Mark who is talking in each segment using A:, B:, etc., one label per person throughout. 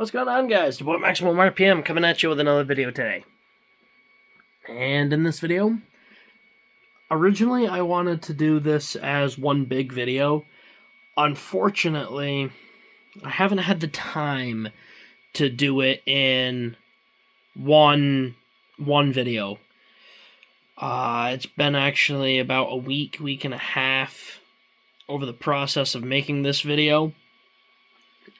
A: What's going on, guys? It's your boy Maximum RPM coming at you with another video today. And in this video, originally I wanted to do this as one big video. Unfortunately, I haven't had the time to do it in one video. It's been actually about a week and a half over the process of making this video.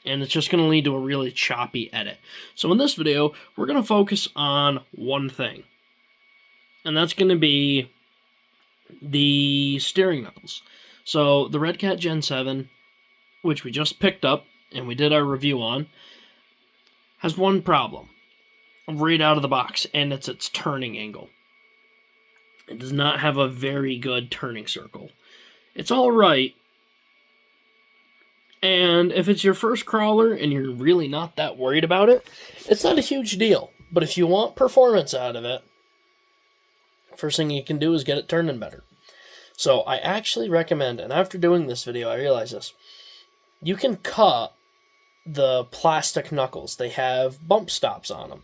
A: And it's just going to lead to a really choppy edit. So in this video, we're going to focus on one thing. And that's going to be the steering knuckles. So the Redcat Gen 7, which we just picked up and we did our review on, has one problem right out of the box, and it's its turning angle. It does not have a very good turning circle. It's alright. And if it's your first crawler and you're really not that worried about it, it's not a huge deal. But if you want performance out of it, first thing you can do is get it turning better. So I actually recommend, and after doing this video I realized this, you can cut the plastic knuckles. They have bump stops on them.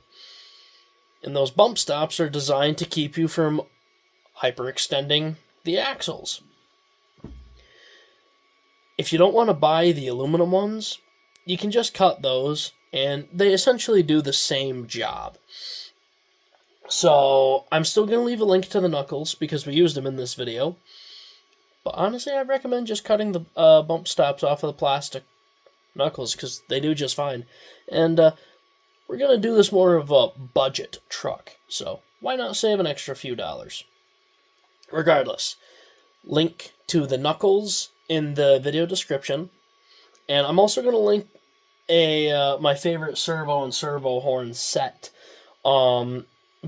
A: And those bump stops are designed to keep you from hyperextending the axles. If you don't want to buy the aluminum ones, you can just cut those, and they essentially do the same job. So, I'm still going to leave a link to the knuckles, because we used them in this video. But honestly, I recommend just cutting the bump stops off of the plastic knuckles, because they do just fine. And we're going to do this more of a budget truck, so why not save an extra few dollars? Regardless, link to the knuckles in the video description, and I'm also going to link my favorite servo and servo horn set,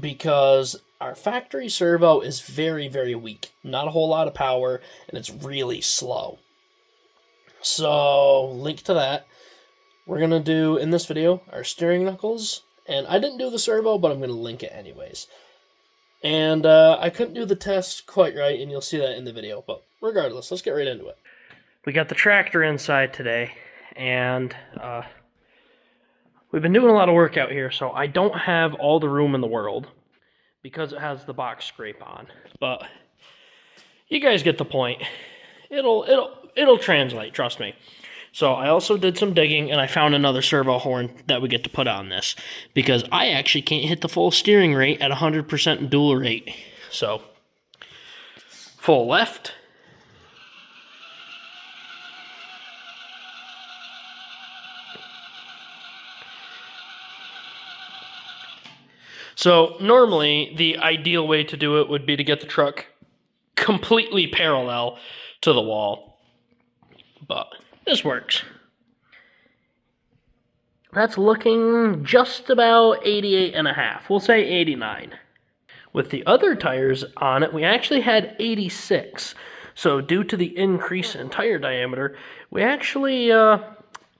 A: because our factory servo is very, very weak. Not a whole lot of power, and it's really slow. So, link to that. We're going to do, in this video, our steering knuckles, and I didn't do the servo, but I'm going to link it anyways. And I couldn't do the test quite right, and you'll see that in the video, but regardless, let's get right into it. We got the tractor inside today, and we've been doing a lot of work out here, so I don't have all the room in the world because it has the box scrape on. But you guys get the point. It'll translate, trust me. So I also did some digging, and I found another servo horn that we get to put on this, because I actually can't hit the full steering rate at 100% dual rate. So full left. So normally, the ideal way to do it would be to get the truck completely parallel to the wall. But this works. That's looking just about 88.5. We'll say 89. With the other tires on it, we actually had 86. So due to the increase in tire diameter, we actually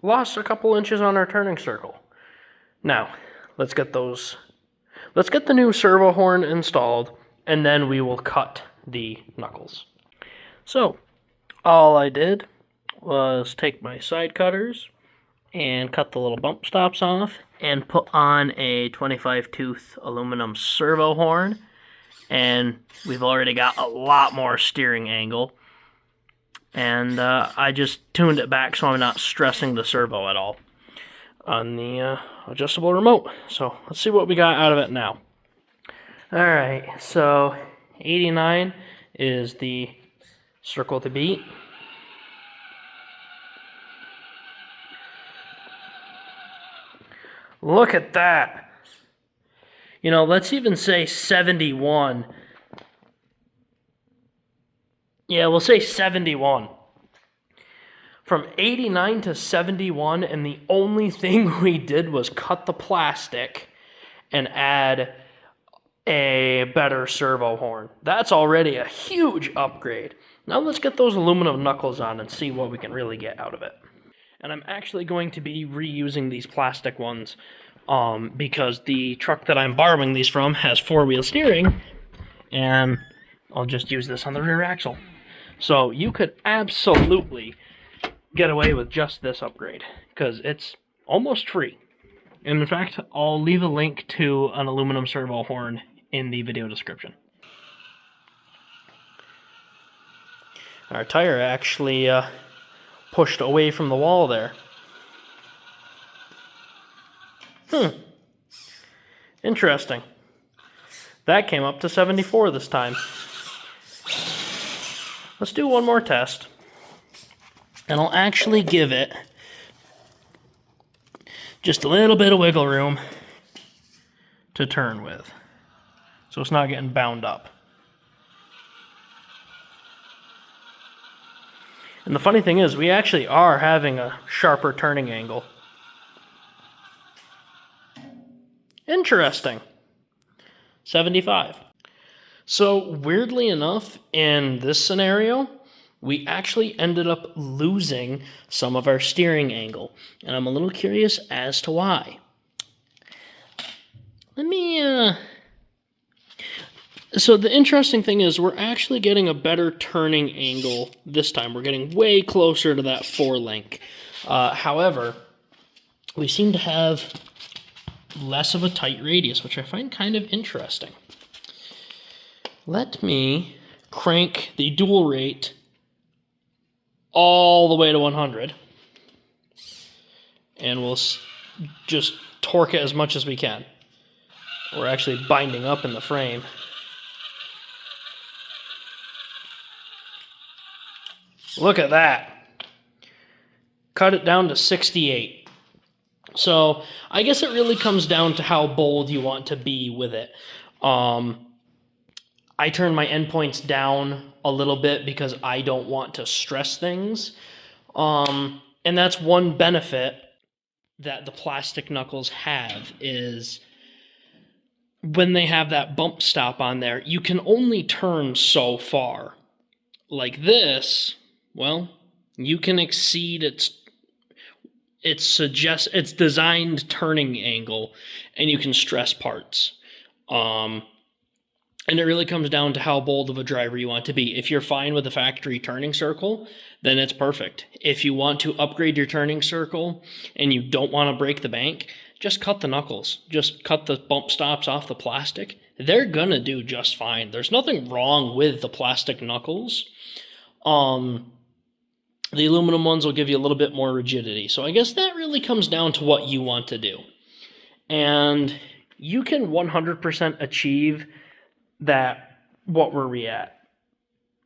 A: lost a couple inches on our turning circle. Now, let's get the new servo horn installed, and then we will cut the knuckles. So, all I did was take my side cutters and cut the little bump stops off and put on a 25 tooth aluminum servo horn, and we've already got a lot more steering angle, and I just tuned it back so I'm not stressing the servo at all on the adjustable remote. So let's see what we got out of it now. Alright, so 89 is the circle to beat. Look at that. You know, let's even say 71. Yeah, we'll say 71. From 89 to 71, and the only thing we did was cut the plastic and add a better servo horn. That's already a huge upgrade. Now let's get those aluminum knuckles on and see what we can really get out of it. And I'm actually going to be reusing these plastic ones because the truck that I'm borrowing these from has four-wheel steering, and I'll just use this on the rear axle. So you could absolutely get away with just this upgrade because it's almost free. And in fact, I'll leave a link to an aluminum servo horn in the video description. Our tire actually pushed away from the wall there. Interesting. That came up to 74 this time. Let's do one more test. And I'll actually give it just a little bit of wiggle room to turn with, so it's not getting bound up. And the funny thing is, we actually are having a sharper turning angle. Interesting. 75. So weirdly enough, in this scenario, we actually ended up losing some of our steering angle. And I'm a little curious as to why. So the interesting thing is we're actually getting a better turning angle this time. We're getting way closer to that 4-link. However, we seem to have less of a tight radius, which I find kind of interesting. Let me crank the dual rate all the way to 100. And we'll just torque it as much as we can. We're actually binding up in the frame. Look at that. Cut it down to 68. So I guess it really comes down to how bold you want to be with it. I turn my endpoints down a little bit because I don't want to stress things. And that's one benefit that the plastic knuckles have is when they have that bump stop on there, you can only turn so far. Like this, well, you can exceed its designed turning angle, and you can stress parts. And it really comes down to how bold of a driver you want to be. If you're fine with the factory turning circle, then it's perfect. If you want to upgrade your turning circle and you don't want to break the bank, just cut the knuckles. Just cut the bump stops off the plastic. They're gonna do just fine. There's nothing wrong with the plastic knuckles. The aluminum ones will give you a little bit more rigidity. So I guess that really comes down to what you want to do. And you can 100% achieve that, what were we at?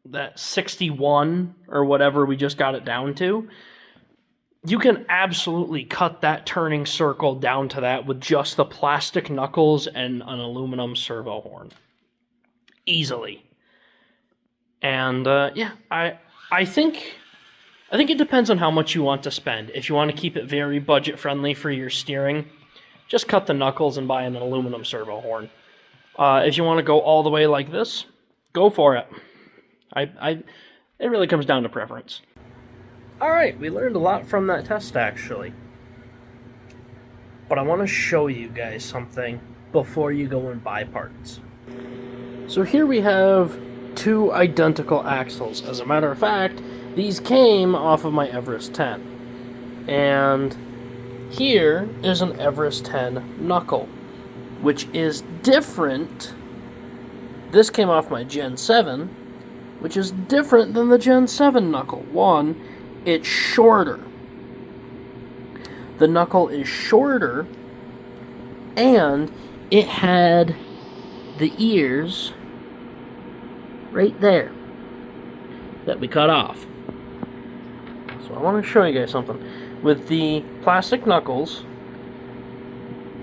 A: That 61 or whatever we just got it down to. You can absolutely cut that turning circle down to that with just the plastic knuckles and an aluminum servo horn. Easily. And yeah, I think it depends on how much you want to spend. If you want to keep it very budget friendly for your steering, just cut the knuckles and buy an aluminum servo horn. If you want to go all the way like this, go for it. It really comes down to preference. Alright, we learned a lot from that test actually. But I want to show you guys something before you go and buy parts. So here we have two identical axles. As a matter of fact, these came off of my Everest 10. And here is an Everest 10 knuckle, which is different. This came off my Gen 7, which is different than the Gen 7 knuckle. One, it's shorter. The knuckle is shorter, and it had the ears right there that we cut off. So I want to show you guys something. With the plastic knuckles,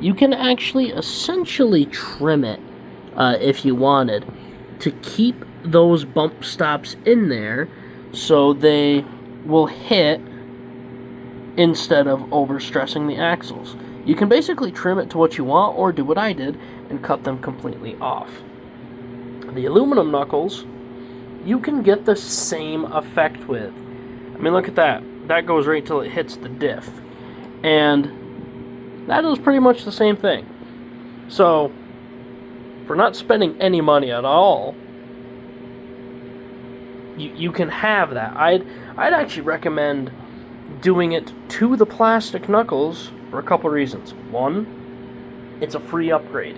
A: you can actually essentially trim it if you wanted to keep those bump stops in there so they will hit instead of overstressing the axles. You can basically trim it to what you want or do what I did and cut them completely off. The aluminum knuckles, you can get the same effect with. I mean, look at that. That goes right till it hits the diff. And that is pretty much the same thing. So, for not spending any money at all, you can have that. I'd actually recommend doing it to the plastic knuckles for a couple reasons. One, it's a free upgrade.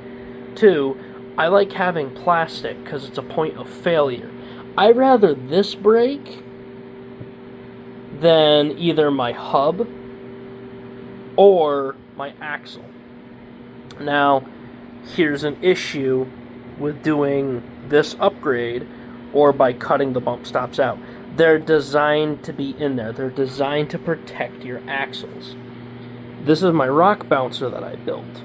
A: Two, I like having plastic because it's a point of failure. I'd rather this break than either my hub or my axle. Now, here's an issue with doing this upgrade or by cutting the bump stops out. They're designed to be in there. They're designed to protect your axles. This is my rock bouncer that I built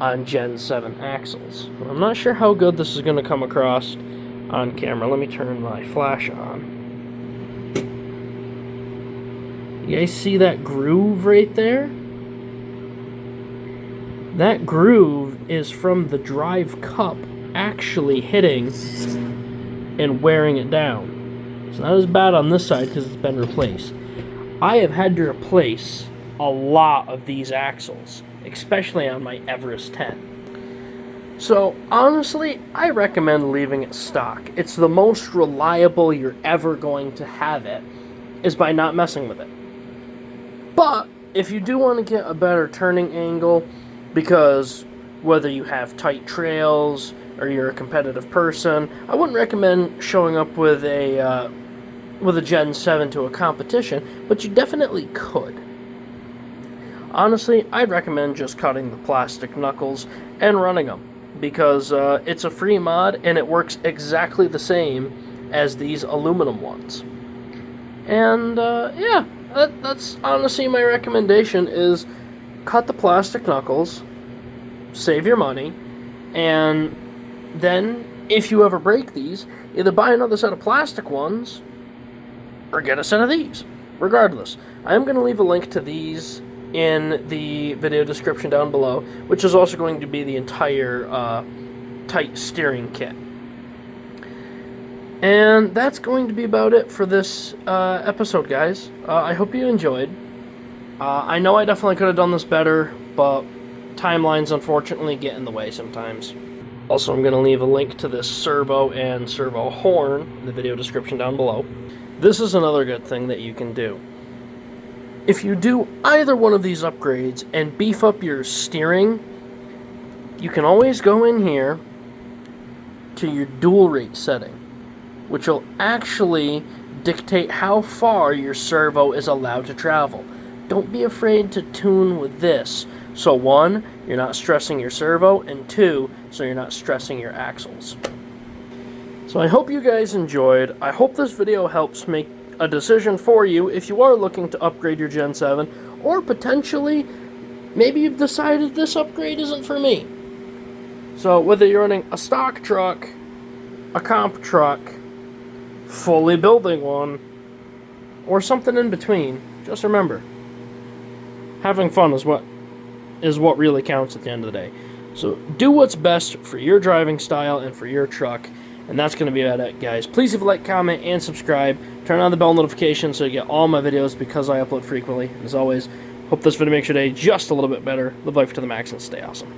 A: on Gen 7 axles. I'm not sure how good this is going to come across on camera. Let me turn my flash on. You guys see that groove right there? That groove is from the drive cup actually hitting and wearing it down. It's not as bad on this side because it's been replaced. I have had to replace a lot of these axles, especially on my Everest 10. So honestly, I recommend leaving it stock. It's the most reliable you're ever going to have it, is by not messing with it. But if you do want to get a better turning angle, because whether you have tight trails or you're a competitive person, I wouldn't recommend showing up with a Gen 7 to a competition, but you definitely could. Honestly, I'd recommend just cutting the plastic knuckles and running them, because it's a free mod and it works exactly the same as these aluminum ones. And yeah, that's honestly my recommendation, is cut the plastic knuckles, save your money, and then if you ever break these, either buy another set of plastic ones or get a set of these. Regardless, I am going to leave a link to these in the video description down below, which is also going to be the entire tight steering kit. And that's going to be about it for this episode, guys. I hope you enjoyed. I know I definitely could have done this better, but timelines unfortunately get in the way sometimes. Also, I'm going to leave a link to this servo and servo horn in the video description down below. This is another good thing that you can do. If you do either one of these upgrades and beef up your steering, you can always go in here to your dual rate setting, which will actually dictate how far your servo is allowed to travel. Don't be afraid to tune with this. So one, you're not stressing your servo, and two, so you're not stressing your axles. So I hope you guys enjoyed. I hope this video helps make a decision for you if you are looking to upgrade your Gen 7, or potentially, maybe you've decided this upgrade isn't for me. So whether you're running a stock truck, a comp truck, fully building one, or something in between, just remember, having fun is what really counts at the end of the day. So do what's best for your driving style and for your truck, and that's going to be about it, guys. Please leave a like, comment, and subscribe. Turn on the bell notification so you get all my videos, because I upload frequently. As always, hope this video makes your day just a little bit better. Live life to the max and stay awesome.